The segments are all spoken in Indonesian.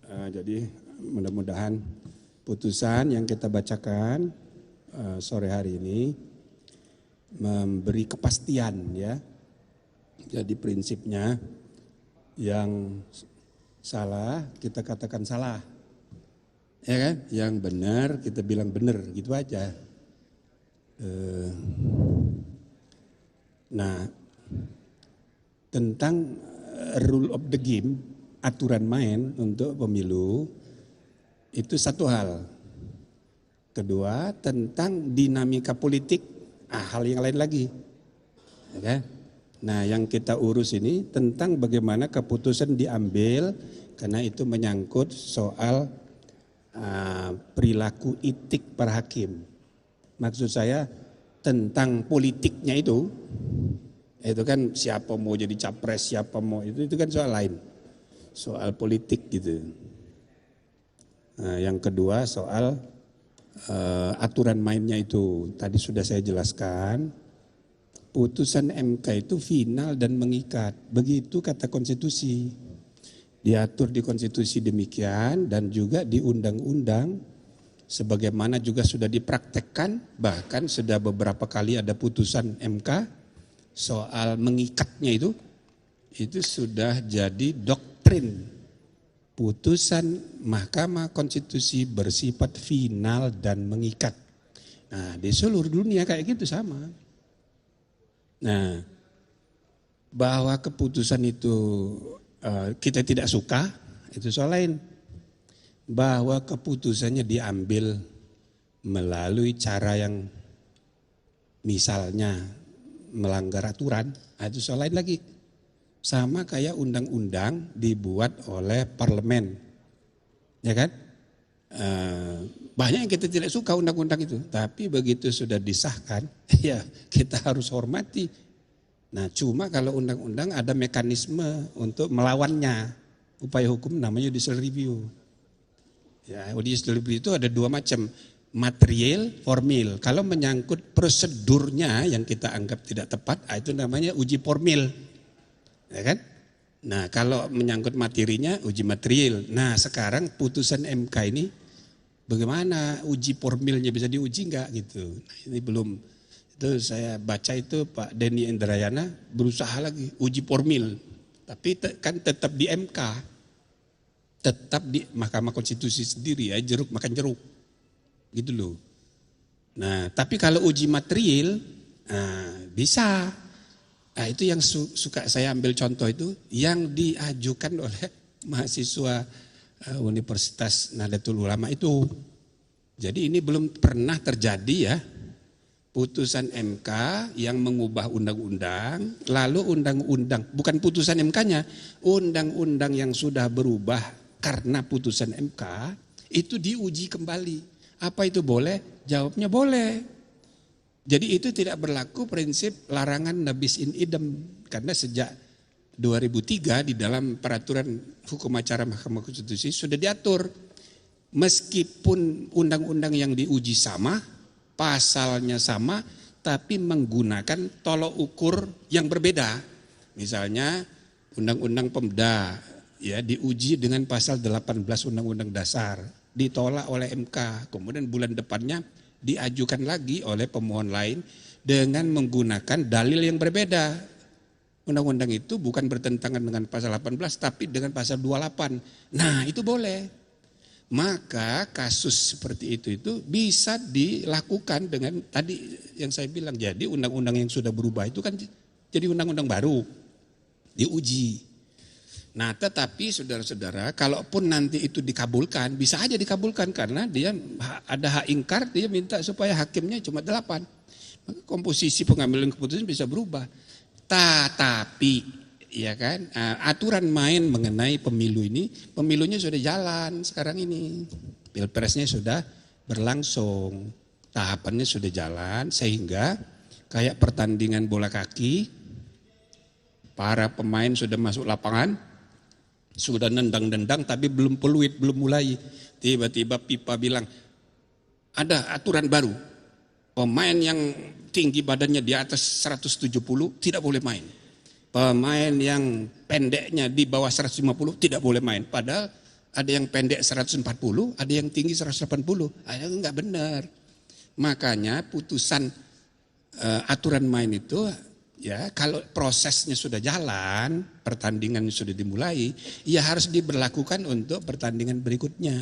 Jadi mudah-mudahan putusan yang kita bacakan sore hari ini memberi kepastian ya. Jadi prinsipnya yang salah kita katakan salah, ya kan? Yang benar kita bilang benar, gitu aja. Nah, tentang rule of the game, aturan main untuk pemilu, itu satu hal. Kedua, tentang dinamika politik, hal yang lain lagi. Okay? Nah, yang kita urus ini tentang bagaimana keputusan diambil, karena itu menyangkut soal perilaku etik para hakim. Maksud saya tentang politiknya itu kan siapa mau jadi capres, siapa mau itu kan soal lain. Soal politik gitu. Nah, yang kedua soal aturan mainnya itu tadi sudah saya jelaskan. Putusan MK itu final dan mengikat. Begitu kata konstitusi. Diatur di konstitusi demikian dan juga di undang-undang sebagaimana juga sudah dipraktekkan, bahkan sudah beberapa kali ada putusan MK soal mengikatnya itu sudah jadi doktrin. Putusan Mahkamah Konstitusi bersifat final dan mengikat. Nah, di seluruh dunia kayak gitu sama. Nah, bahwa keputusan itu kita tidak suka, itu soal lain. Bahwa keputusannya diambil melalui cara yang misalnya melanggar aturan, itu soal lain lagi. Sama kayak undang-undang dibuat oleh parlemen, ya kan? Banyak yang kita tidak suka undang-undang itu, tapi begitu sudah disahkan, ya kita harus hormati. Nah, cuma kalau undang-undang ada mekanisme untuk melawannya, upaya hukum namanya judicial review. Ya, judicial review itu ada dua macam, material, formil. Kalau menyangkut prosedurnya yang kita anggap tidak tepat, itu namanya uji formil. Ya kan? Nah, kalau menyangkut materinya uji material. Nah, sekarang putusan MK ini bagaimana uji formilnya, bisa diuji enggak gitu. Nah, ini belum, itu saya baca itu Pak Denny Indrayana berusaha lagi uji formil. Tapi kan tetap di MK. Tetap di Mahkamah Konstitusi sendiri ya, jeruk makan jeruk. Gitu loh. Nah, tapi kalau uji material bisa. Nah, itu yang suka saya ambil contoh itu yang diajukan oleh mahasiswa Universitas Nahdlatul Ulama itu. Jadi ini belum pernah terjadi ya, putusan MK yang mengubah undang-undang, lalu undang-undang, bukan putusan MK-nya, undang-undang yang sudah berubah karena putusan MK, itu diuji kembali. Apa itu boleh? Jawabnya boleh. Jadi itu tidak berlaku prinsip larangan nabis in idem. Karena sejak 2003 di dalam peraturan hukum acara Mahkamah Konstitusi sudah diatur. Meskipun undang-undang yang diuji sama, pasalnya sama, tapi menggunakan tolok ukur yang berbeda. Misalnya Undang-Undang Pemda ya diuji dengan pasal 18 Undang-Undang Dasar, ditolak oleh MK. Kemudian bulan depannya diajukan lagi oleh pemohon lain dengan menggunakan dalil yang berbeda. Undang-undang itu bukan bertentangan dengan pasal 18 tapi dengan pasal 28. Nah, itu boleh. Maka kasus seperti itu bisa dilakukan dengan tadi yang saya bilang. Jadi undang-undang yang sudah berubah itu kan jadi undang-undang baru. Diuji. Nah, tetapi saudara-saudara, kalaupun nanti itu dikabulkan, bisa aja dikabulkan karena dia ada hak ingkar, dia minta supaya hakimnya cuma 8. Maka komposisi pengambilan keputusan bisa berubah. Tetapi, ya kan, aturan main mengenai pemilu ini, pemilunya sudah jalan sekarang ini. Pilpresnya sudah berlangsung, tahapannya sudah jalan sehingga kayak pertandingan bola kaki, para pemain sudah masuk lapangan, sudah nendang-nendang tapi belum peluit, belum mulai. Tiba-tiba pipa bilang, ada aturan baru. Pemain yang tinggi badannya di atas 170 tidak boleh main. Pemain yang pendeknya di bawah 150 tidak boleh main. Padahal Ada yang pendek 140, ada yang tinggi 180. Itu enggak benar. Makanya putusan aturan main itu ya kalau prosesnya sudah jalan, pertandingan sudah dimulai, ya harus diberlakukan untuk pertandingan berikutnya.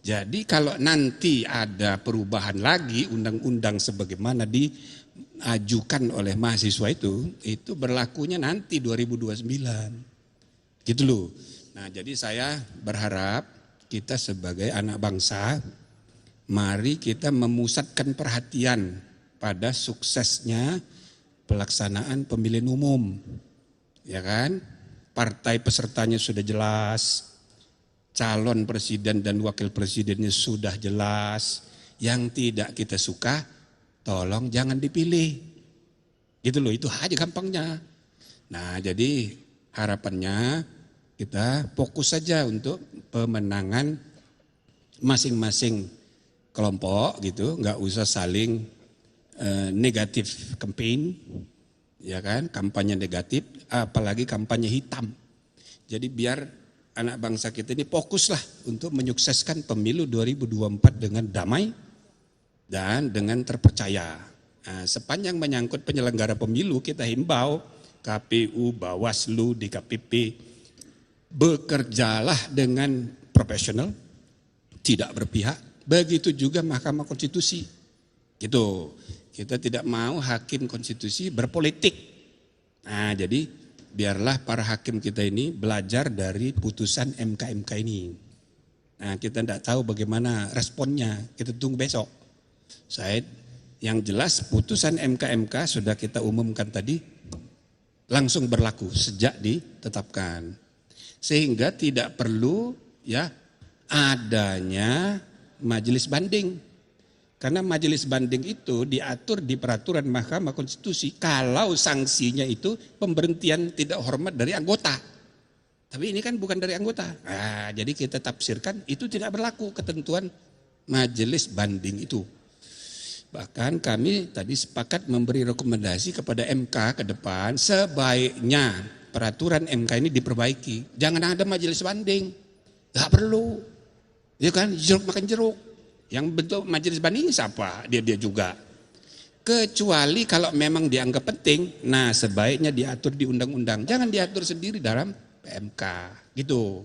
Jadi kalau nanti ada perubahan lagi undang-undang sebagaimana diajukan oleh mahasiswa itu berlakunya nanti 2029. Gitu loh. Nah, jadi saya berharap kita sebagai anak bangsa, mari kita memusatkan perhatian pada suksesnya pelaksanaan pemilihan umum. Ya kan? Partai pesertanya sudah jelas, calon presiden dan wakil presidennya sudah jelas. Yang tidak kita suka, tolong jangan dipilih. Gitu loh, itu aja gampangnya. Nah, jadi harapannya kita fokus saja untuk pemenangan masing-masing kelompok gitu, nggak usah saling negatif campaign, ya kan, kampanye negatif, apalagi kampanye hitam. Jadi biar anak bangsa kita ini fokuslah untuk menyukseskan pemilu 2024 dengan damai dan dengan terpercaya. Nah, sepanjang menyangkut penyelenggara pemilu kita himbau KPU, Bawaslu, DKPP, bekerjalah dengan profesional, tidak berpihak. Begitu juga Mahkamah Konstitusi. Gitu. Kita tidak mau hakim konstitusi berpolitik. Nah, jadi biarlah para hakim kita ini belajar dari putusan MK-MK ini. Nah, kita tidak tahu bagaimana responnya. Kita tunggu besok. Saya yang jelas putusan MK-MK sudah kita umumkan tadi langsung berlaku sejak ditetapkan. Sehingga tidak perlu ya adanya majelis banding. Karena majelis banding itu diatur di peraturan Mahkamah Konstitusi kalau sanksinya itu pemberhentian tidak hormat dari anggota. Tapi ini kan bukan dari anggota. Nah, jadi kita tafsirkan itu tidak berlaku ketentuan majelis banding itu. Bahkan kami tadi sepakat memberi rekomendasi kepada MK ke depan sebaiknya peraturan MK ini diperbaiki. Jangan ada majelis banding. Gak perlu. Ya kan, jeruk makan jeruk. Yang bentuk majelis banding siapa? Dia juga. Kecuali kalau memang dianggap penting, nah sebaiknya diatur di undang-undang. Jangan diatur sendiri dalam PMK. Gitu.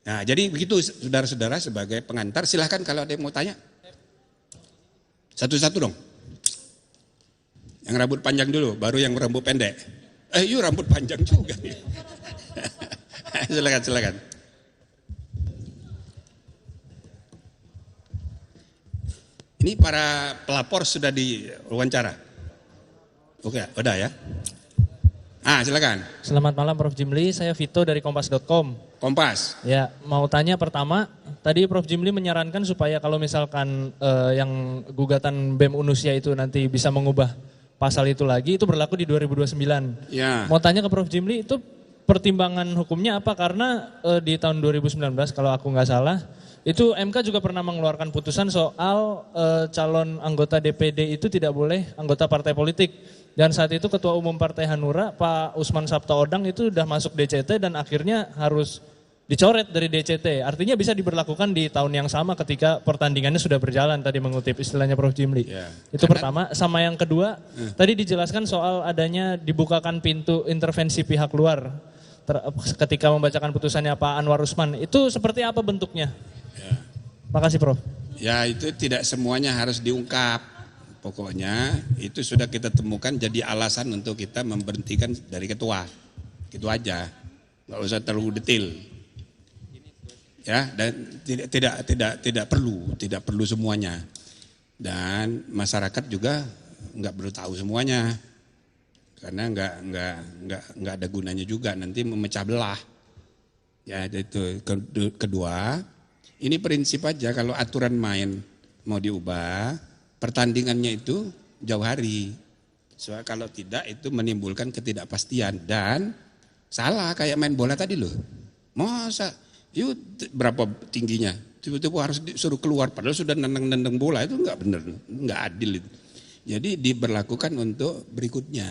Nah, jadi begitu saudara-saudara sebagai pengantar. Silahkan kalau ada yang mau tanya. Satu-satu dong. Yang rambut panjang dulu, baru yang rambut pendek. Yuk rambut panjang juga. Silakan. Ini para pelapor sudah diwawancara. Oke, udah ya. Silakan. Selamat malam Prof. Jimli, saya Vito dari kompas.com. Kompas. Ya, mau tanya pertama, tadi Prof. Jimli menyarankan supaya kalau misalkan yang gugatan BEM Unusia itu nanti bisa mengubah pasal itu lagi, itu berlaku di 2029. Ya. Mau tanya ke Prof. Jimli, itu pertimbangan hukumnya apa? Karena di tahun 2019 kalau aku nggak salah, itu MK juga pernah mengeluarkan putusan soal calon anggota DPD itu tidak boleh anggota partai politik. Dan saat itu Ketua Umum Partai Hanura, Pak Usman Sabtaodang itu sudah masuk DCT dan akhirnya harus dicoret dari DCT. Artinya bisa diberlakukan di tahun yang sama ketika pertandingannya sudah berjalan, tadi mengutip istilahnya Prof. Jimli. Ya. Itu pertama. Sama yang kedua, tadi dijelaskan soal adanya dibukakan pintu intervensi pihak luar ketika membacakan putusannya Pak Anwar Usman. Itu seperti apa bentuknya? Ya. Makasih Prof. Ya, itu tidak semuanya harus diungkap. Pokoknya itu sudah kita temukan jadi alasan untuk kita memberhentikan dari ketua. Gitu aja. Nggak usah terlalu detail. Ya, dan tidak perlu semuanya. Dan masyarakat juga nggak perlu tahu semuanya. Karena nggak ada gunanya juga, nanti memecah belah. Ya, itu kedua. Ini prinsip aja, kalau aturan main mau diubah, pertandingannya itu jauh hari. Soalnya kalau tidak itu menimbulkan ketidakpastian dan salah kayak main bola tadi loh. Masa yuk berapa tingginya? Tiba-tiba harus disuruh keluar padahal sudah nendang-nendang bola, itu enggak benar, enggak adil itu. Jadi diberlakukan untuk berikutnya.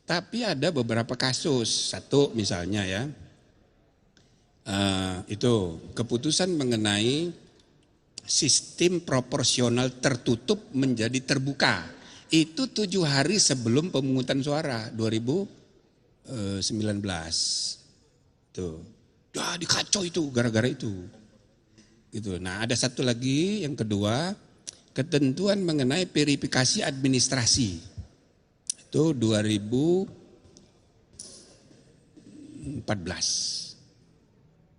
Tapi ada beberapa kasus. Satu misalnya ya, Itu keputusan mengenai sistem proporsional tertutup menjadi terbuka. Itu 7 hari sebelum pemungutan suara 2019. Tuh. Ya dikacau itu gara-gara itu. Gitu. Nah ada satu lagi yang kedua, ketentuan mengenai verifikasi administrasi. Itu 2014.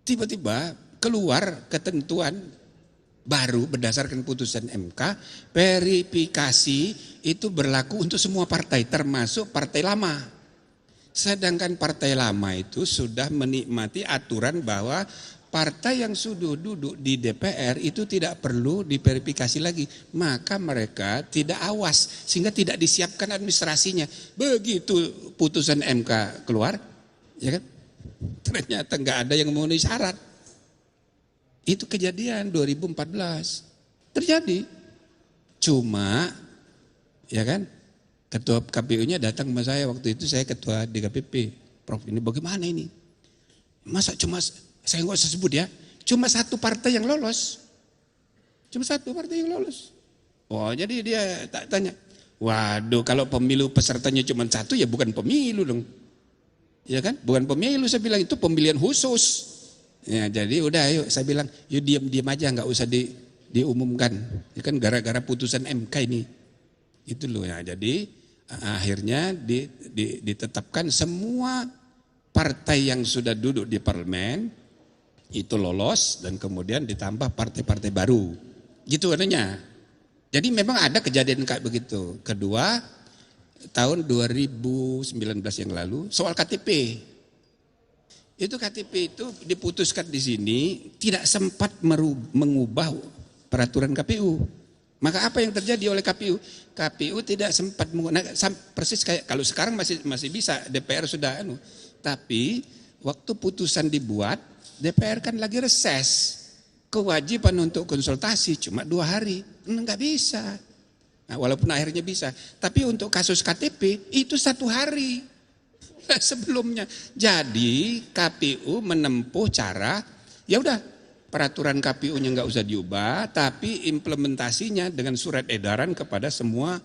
Tiba-tiba keluar ketentuan baru berdasarkan putusan MK, verifikasi itu berlaku untuk semua partai termasuk partai lama. Sedangkan partai lama itu sudah menikmati aturan bahwa partai yang sudah duduk di DPR itu tidak perlu diverifikasi lagi. Maka mereka tidak awas sehingga tidak disiapkan administrasinya. Begitu putusan MK keluar, ya kan? Ternyata nggak ada yang memenuhi syarat. Itu kejadian 2014 terjadi. Cuma ya kan ketua KPU-nya datang sama saya waktu itu, saya ketua DKPP. Prof ini bagaimana ini? Masa cuma, saya nggak usah sebut ya, cuma satu partai yang lolos. Cuma satu partai yang lolos. Oh jadi dia tanya, waduh kalau pemilu pesertanya cuma satu ya bukan pemilu dong. Ya kan, bukan pemilu, saya bilang itu pemilihan khusus. Ya, jadi udah ayo saya bilang yuk diam aja nggak usah diumumkan. Ya kan gara-gara putusan MK ini. Itu loh ya. Jadi akhirnya ditetapkan semua partai yang sudah duduk di parlemen itu lolos dan kemudian ditambah partai-partai baru. Gitu adanya. Jadi memang ada kejadian kayak begitu. Kedua, tahun 2019 yang lalu soal KTP. Itu KTP itu diputuskan di sini tidak sempat mengubah peraturan KPU. Maka apa yang terjadi oleh KPU? KPU tidak sempat menggunakan, persis kayak kalau sekarang masih bisa, DPR sudah tapi waktu putusan dibuat DPR kan lagi reses. Kewajiban untuk konsultasi cuma 2 hari, enggak bisa. Nah, walaupun akhirnya bisa, tapi untuk kasus KTP itu 1 hari. Sebelumnya. Jadi KPU menempuh cara, ya udah peraturan KPU-nya nggak usah diubah, tapi implementasinya dengan surat edaran kepada semua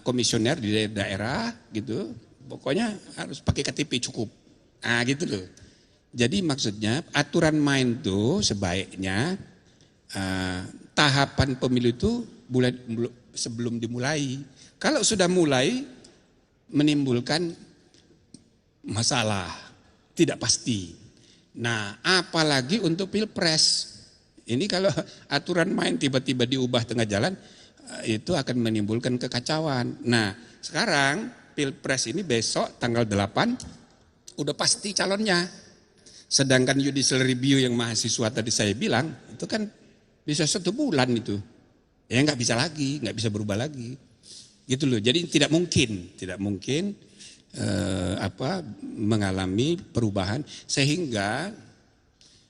komisioner di daerah gitu. Pokoknya harus pakai KTP cukup. Ah gitu loh. Jadi maksudnya aturan main tuh sebaiknya tahapan pemilu itu sebelum dimulai. Kalau sudah mulai menimbulkan masalah, tidak pasti. Nah, apalagi untuk pilpres. Ini kalau aturan main tiba-tiba diubah tengah jalan, itu akan menimbulkan kekacauan. Nah, sekarang pilpres ini besok tanggal 8, udah pasti calonnya. Sedangkan judicial review yang mahasiswa tadi saya bilang, itu kan bisa 1 bulan itu. Ya nggak bisa lagi, nggak bisa berubah lagi. Gitu loh, jadi tidak mungkin mengalami perubahan, sehingga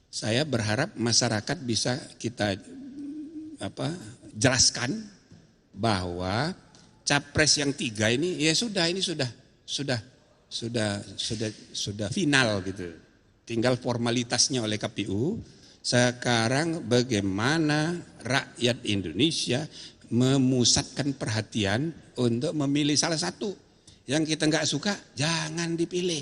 saya berharap masyarakat bisa kita jelaskan bahwa capres yang 3 ini ya sudah, ini sudah final gitu, tinggal formalitasnya oleh KPU. Sekarang bagaimana rakyat Indonesia memusatkan perhatian untuk memilih salah satu. Yang kita nggak suka jangan dipilih.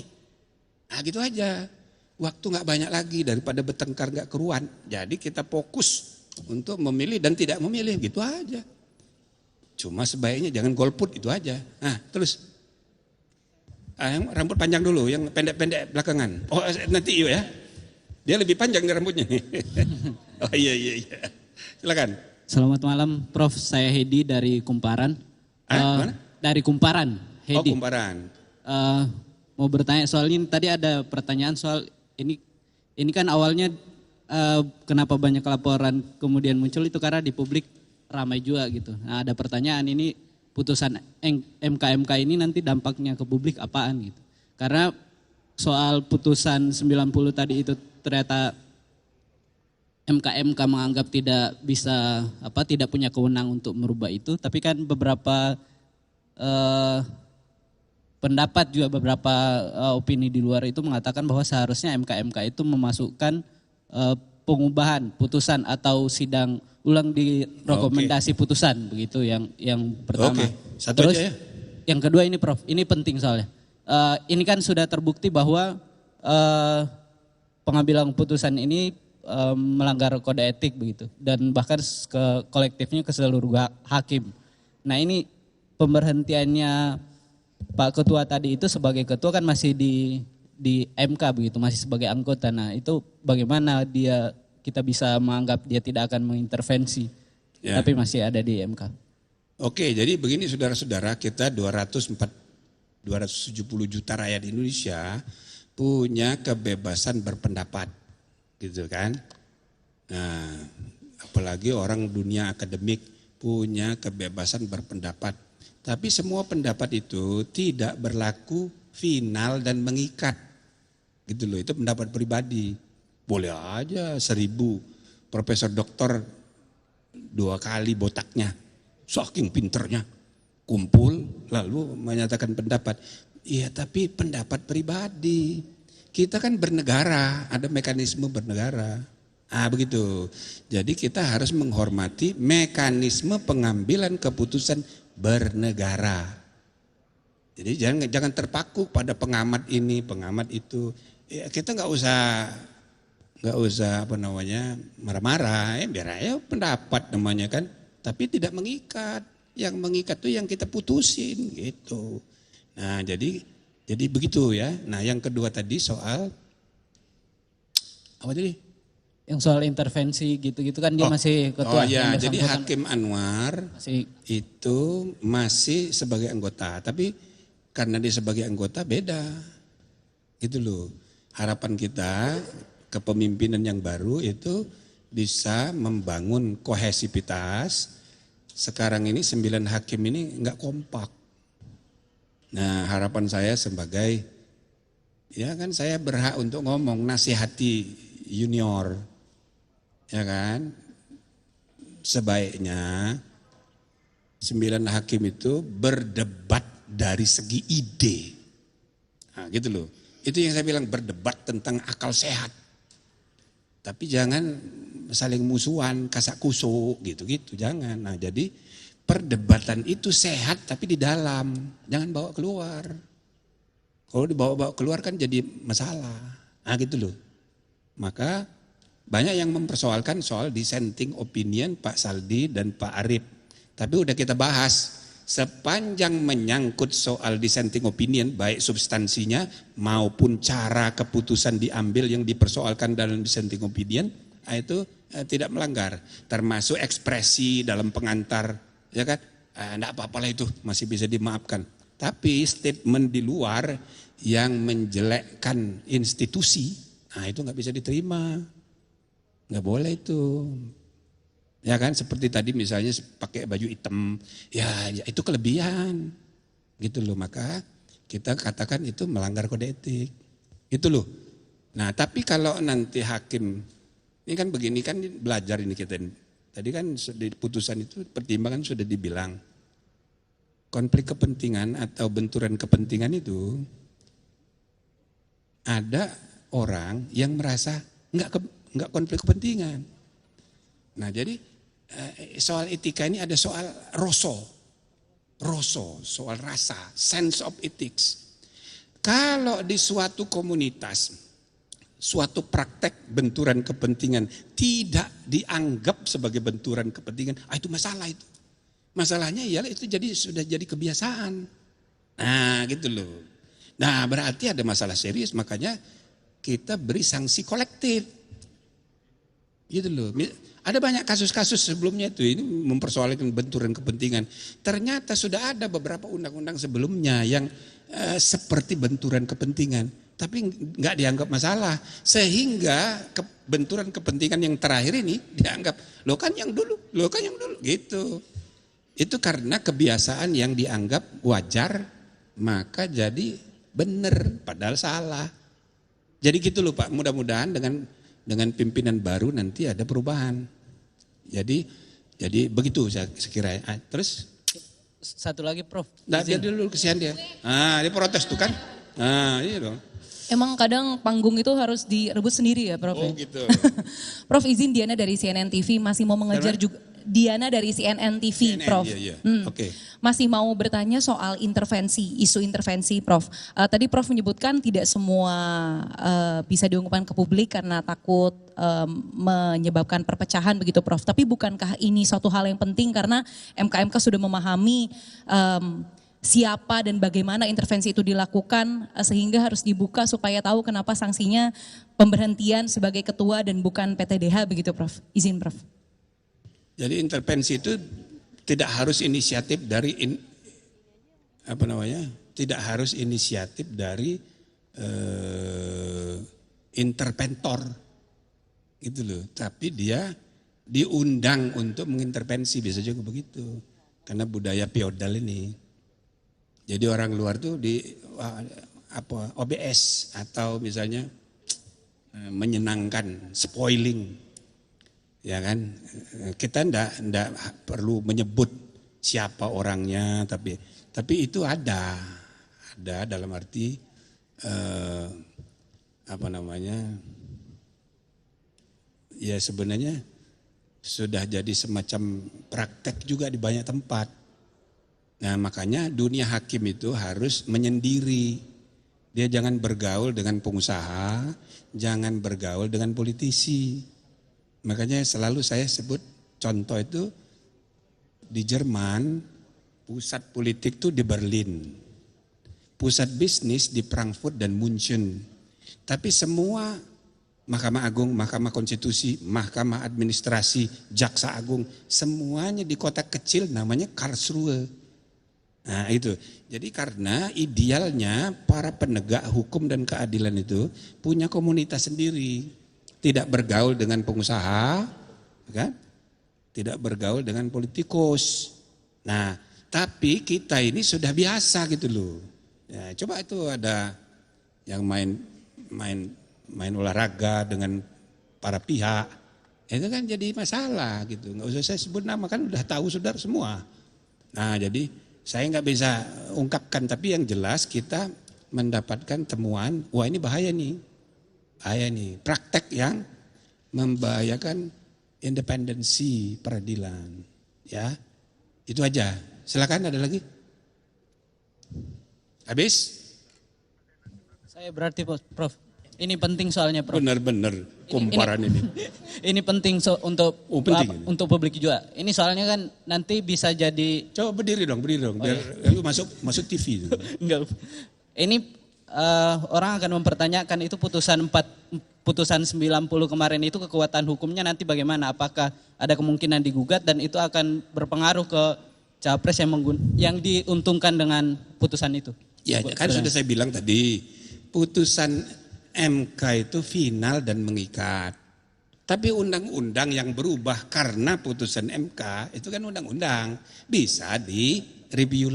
Nah gitu aja. Waktu nggak banyak lagi daripada bertengkar nggak keruan. Jadi kita fokus untuk memilih dan tidak memilih, gitu aja. Cuma sebaiknya jangan golput, itu aja. Nah terus yang rambut panjang dulu, yang pendek-pendek belakangan. Oh nanti yuk ya. Dia lebih panjang rambutnya. Oh iya. Silakan. Selamat malam Prof, saya Hedi dari Kumparan. Mana? Dari Kumparan. Hedi. Oh Kumparan. Mau bertanya soal ini, tadi ada pertanyaan soal ini kan awalnya kenapa banyak laporan kemudian muncul itu karena di publik ramai juga gitu. Nah ada pertanyaan, ini putusan MK ini nanti dampaknya ke publik apaan gitu. Karena soal putusan 90 tadi itu ternyata MK menganggap tidak bisa tidak punya kewenangan untuk merubah itu, tapi kan beberapa pendapat juga beberapa opini di luar itu mengatakan bahwa seharusnya MK itu memasukkan pengubahan putusan atau sidang ulang di rekomendasi putusan begitu yang pertama. Satu Terus aja ya. yang kedua ini Prof, ini penting soalnya. Ini kan sudah terbukti bahwa pengambilan putusan ini melanggar kode etik begitu dan bahkan ke kolektifnya ke seluruh hakim. Nah ini pemberhentiannya Pak Ketua tadi itu sebagai ketua kan masih di MK begitu, masih sebagai anggota. Nah itu bagaimana kita bisa menganggap dia tidak akan mengintervensi, tapi masih ada di MK. Oke, jadi begini saudara-saudara, kita 270 juta rakyat Indonesia punya kebebasan berpendapat, gitu kan. Nah, apalagi orang dunia akademik punya kebebasan berpendapat. Tapi semua pendapat itu tidak berlaku final dan mengikat. Gitu loh, itu pendapat pribadi. Boleh aja 1000 profesor doktor 2 kali botaknya, saking pinternya, kumpul lalu menyatakan pendapat. Iya tapi pendapat pribadi. Kita kan bernegara, ada mekanisme bernegara. Begitu. Jadi kita harus menghormati mekanisme pengambilan keputusan bernegara. Jadi jangan terpaku pada pengamat ini, pengamat itu. Ya, kita nggak usah marah-marah, biar aja pendapat namanya kan. Tapi tidak mengikat. Yang mengikat itu yang kita putusin gitu. Nah jadi begitu ya. Nah yang kedua tadi soal apa tadi? Yang soal intervensi gitu-gitu kan dia masih ketua. Oh ya, jadi Hakim Anwar masih itu masih sebagai anggota. Tapi karena dia sebagai anggota beda. Gitu loh. Harapan kita kepemimpinan yang baru itu bisa membangun kohesivitas. Sekarang ini 9 hakim ini enggak kompak. Nah harapan saya sebagai, ya kan saya berhak untuk ngomong nasihati junior. Ya kan, sebaiknya 9 hakim itu berdebat dari segi ide. Nah gitu loh, itu yang saya bilang berdebat tentang akal sehat. Tapi jangan saling musuhan, kasak kusuk gitu-gitu, jangan. Nah jadi perdebatan itu sehat tapi di dalam, jangan bawa keluar. Kalau dibawa-bawa keluar kan jadi masalah. Nah gitu loh. Maka banyak yang mempersoalkan soal dissenting opinion Pak Saldi dan Pak Arief. Tapi udah kita bahas, sepanjang menyangkut soal dissenting opinion, baik substansinya maupun cara keputusan diambil yang dipersoalkan dalam dissenting opinion, itu tidak melanggar. Termasuk ekspresi dalam pengantar, ya kan? Enggak apa-apa lah itu, masih bisa dimaafkan. Tapi statement di luar yang menjelekkan institusi, itu nggak bisa diterima. Nggak boleh itu. Ya kan seperti tadi misalnya pakai baju hitam, ya itu kelebihan. Gitu loh, maka kita katakan itu melanggar kode etik. Gitu loh. Nah tapi kalau nanti hakim, ini kan begini kan belajar ini kita. Tadi kan di putusan itu pertimbangan sudah dibilang. Konflik kepentingan atau benturan kepentingan itu ada orang yang merasa enggak konflik kepentingan. Nah jadi soal etika ini ada soal roso, soal rasa, sense of ethics. Kalau di suatu komunitas, suatu praktek benturan kepentingan tidak dianggap sebagai benturan kepentingan, itu masalah itu. Masalahnya ialah itu sudah jadi kebiasaan. Nah gitu loh. Nah berarti ada masalah serius, makanya kita beri sanksi kolektif. Gitu loh. Ada banyak kasus-kasus sebelumnya itu ini mempersoalkan benturan kepentingan. Ternyata sudah ada beberapa undang-undang sebelumnya yang seperti benturan kepentingan, tapi nggak dianggap masalah. Sehingga benturan kepentingan yang terakhir ini dianggap lo kan yang dulu gitu. Itu karena kebiasaan yang dianggap wajar, maka jadi benar padahal salah. Jadi gitu loh Pak, mudah-mudahan dengan pimpinan baru nanti ada perubahan. Jadi begitu saya kira. Terus satu lagi Prof. Nah, biar dulu kesian dia. Dia protes tuh kan. Iya dong. Emang kadang panggung itu harus direbut sendiri ya Prof? Oh gitu. Prof izin Diana dari CNN TV masih mau mengejar juga. Diana dari CNN TV, CNN, Prof. iya. Oke. Masih mau bertanya soal intervensi, isu intervensi, Prof. Tadi Prof menyebutkan tidak semua bisa diungkapkan ke publik karena takut menyebabkan perpecahan begitu, Prof. Tapi bukankah ini suatu hal yang penting karena MK-MK sudah memahami siapa dan bagaimana intervensi itu dilakukan sehingga harus dibuka supaya tahu kenapa sanksinya pemberhentian sebagai ketua dan bukan PTDH begitu, Prof. Izin, Prof. Jadi intervensi itu tidak harus inisiatif dari tidak harus inisiatif dari interventor gitu loh. Tapi dia diundang untuk mengintervensi, bisa juga begitu. Karena budaya feodal ini. Jadi orang luar tuh OBS atau misalnya menyenangkan, spoiling. Ya kan, kita ndak perlu menyebut siapa orangnya, tapi itu ada dalam arti ya sebenarnya sudah jadi semacam praktek juga di banyak tempat. Nah makanya dunia hakim itu harus menyendiri, dia jangan bergaul dengan pengusaha, jangan bergaul dengan politisi. Makanya selalu saya sebut contoh itu di Jerman, pusat politik itu di Berlin, pusat bisnis di Frankfurt dan München. Tapi semua Mahkamah Agung, Mahkamah Konstitusi, Mahkamah Administrasi, Jaksa Agung, semuanya di kota kecil namanya Karlsruhe. Nah itu, jadi karena idealnya para penegak hukum dan keadilan itu punya komunitas sendiri. Tidak bergaul dengan pengusaha, kan? Tidak bergaul dengan politikus. Nah, tapi kita ini sudah biasa gitu loh. Ya, coba itu ada yang main olahraga dengan para pihak, itu kan jadi masalah gitu. Nggak usah saya sebut nama, kan udah tahu saudara semua. Nah, jadi saya nggak bisa ungkapkan, tapi yang jelas kita mendapatkan temuan, wah ini bahaya nih. Praktek yang membahayakan independensi peradilan, ya itu aja. Silakan, ada lagi? Habis? Saya berarti Prof, ini penting soalnya Prof. Benar-benar kumparan ini. Ini penting untuk untuk publik juga. Ini soalnya kan nanti bisa jadi. Coba berdiri dong, biar lu masuk TV. Enggak. Ini orang akan mempertanyakan itu putusan 90 kemarin itu kekuatan hukumnya nanti bagaimana? Apakah ada kemungkinan digugat dan itu akan berpengaruh ke capres yang diuntungkan dengan putusan itu? Ya kan sudah saya bilang tadi, putusan MK itu final dan mengikat. Tapi undang-undang yang berubah karena putusan MK itu kan undang-undang, bisa direview.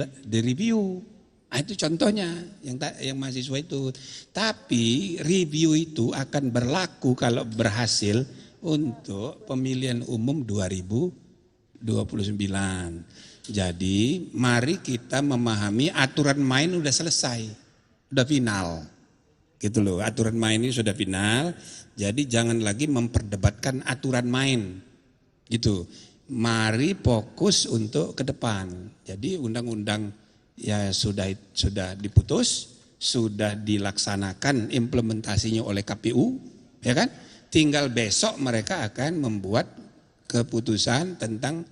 Nah, itu contohnya yang mahasiswa itu. Tapi review itu akan berlaku kalau berhasil untuk pemilihan umum 2029. Jadi mari kita memahami aturan main udah selesai, udah final. Gitu loh, aturan main ini sudah final. Jadi jangan lagi memperdebatkan aturan main. Gitu. Mari fokus untuk ke depan. Jadi undang-undang ya sudah diputus, sudah dilaksanakan implementasinya oleh KPU, ya kan? Tinggal besok mereka akan membuat keputusan tentang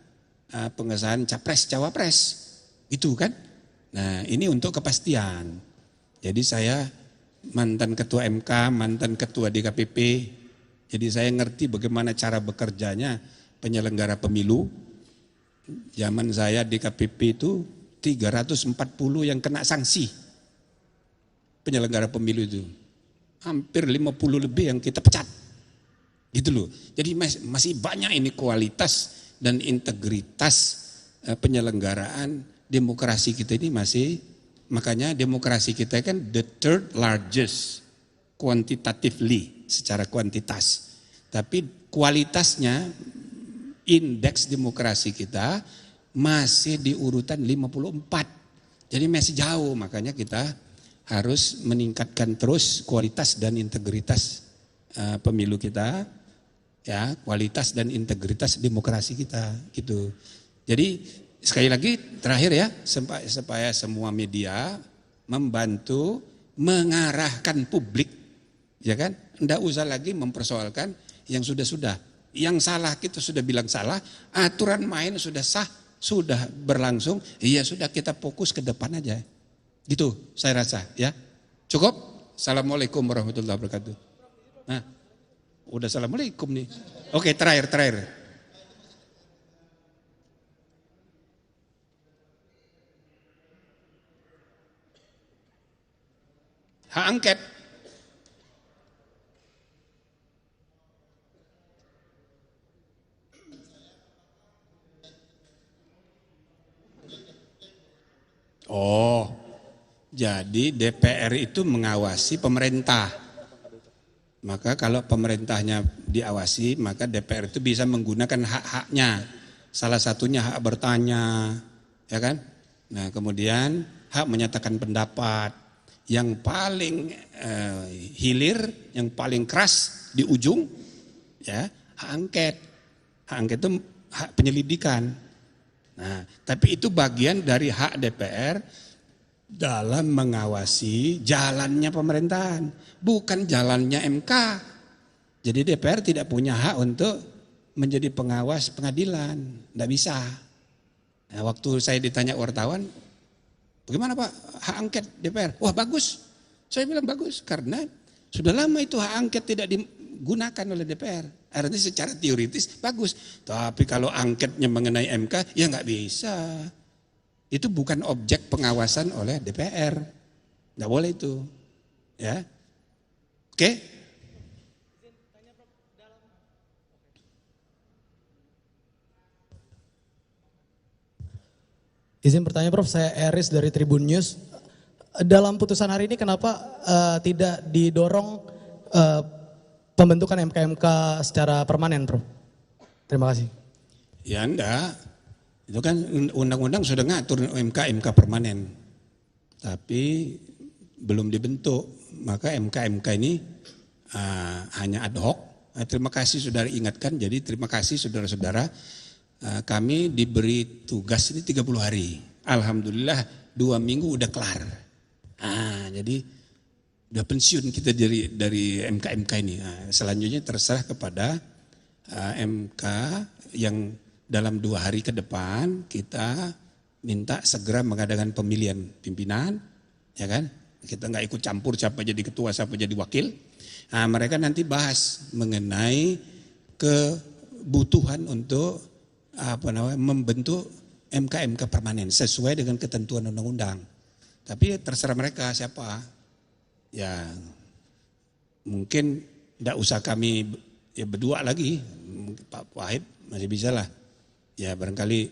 pengesahan capres cawapres, gitu kan? Nah ini untuk kepastian. Jadi saya mantan ketua MK, mantan ketua DKPP, jadi saya ngerti bagaimana cara bekerjanya penyelenggara pemilu. Zaman saya DKPP itu 340 yang kena sanksi penyelenggara pemilu itu. Hampir 50 lebih yang kita pecat. Gitu loh. Jadi masih banyak ini kualitas dan integritas penyelenggaraan demokrasi kita ini masih, makanya demokrasi kita kan the third largest quantitatively, secara kuantitas. Tapi kualitasnya, indeks demokrasi kita masih di urutan 54. Jadi masih jauh, makanya kita harus meningkatkan terus kualitas dan integritas pemilu kita, ya, kualitas dan integritas demokrasi kita, gitu. Jadi sekali lagi terakhir ya, supaya semua media membantu mengarahkan publik, ya kan? Enggak usah lagi mempersoalkan yang sudah-sudah. Yang salah kita sudah bilang salah, aturan main sudah sah, sudah berlangsung, iya sudah kita fokus ke depan aja. Gitu saya rasa ya. Cukup? Assalamualaikum warahmatullahi wabarakatuh. Nah, udah assalamualaikum nih. Oke, terakhir. Hak angket. Oh, jadi DPR itu mengawasi pemerintah. Maka kalau pemerintahnya diawasi, maka DPR itu bisa menggunakan hak-haknya. Salah satunya hak bertanya, ya kan? Nah, kemudian hak menyatakan pendapat. Yang paling hilir, yang paling keras di ujung, ya, hak angket. Hak angket itu hak penyelidikan. Nah, tapi itu bagian dari hak DPR dalam mengawasi jalannya pemerintahan, bukan jalannya MK. Jadi DPR tidak punya hak untuk menjadi pengawas pengadilan, tidak bisa. Nah, waktu saya ditanya wartawan, bagaimana Pak hak angket DPR? Wah bagus, saya bilang bagus karena sudah lama itu hak angket tidak digunakan oleh DPR. Artinya secara teoritis bagus, tapi kalau angketnya mengenai MK ya nggak bisa. Itu bukan objek pengawasan oleh DPR, nggak boleh itu, ya. Oke? Izin bertanya Prof, saya Eris dari Tribun News. Dalam putusan hari ini kenapa tidak didorong pembentukan MK-MK secara permanen, Prof? Terima kasih. Ya enggak, itu kan undang-undang sudah ngatur MK permanen, tapi belum dibentuk. Maka MK ini hanya ad hoc. Terima kasih saudara ingatkan, jadi terima kasih saudara-saudara. Kami diberi tugas ini 30 hari. Alhamdulillah 2 minggu udah kelar. Jadi udah pensiun kita dari MK ini. Selanjutnya terserah kepada MK yang dalam 2 hari ke depan kita minta segera mengadakan pemilihan pimpinan, ya kan? Kita nggak ikut campur siapa jadi ketua, siapa jadi wakil. Mereka nanti bahas mengenai kebutuhan untuk membentuk MK permanen sesuai dengan ketentuan undang-undang. Tapi terserah mereka siapa. Ya mungkin tidak usah kami berdua lagi, Pak Wahid masih bisa lah. Ya barangkali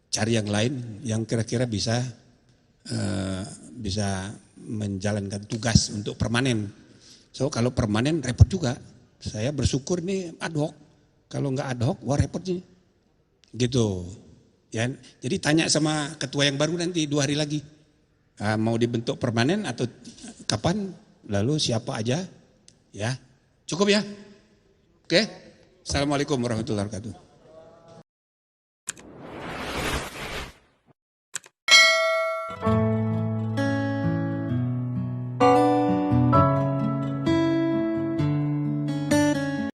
cari yang lain yang kira-kira bisa menjalankan tugas untuk permanen. So kalau permanen repot juga. Saya bersyukur nih ad hoc. Kalau nggak ad hoc, wah repot nih. Gitu. Ya, jadi tanya sama ketua yang baru nanti 2 hari lagi. Mau dibentuk permanen atau kapan, lalu siapa aja, ya. Cukup ya? Oke. Assalamualaikum warahmatullahi wabarakatuh.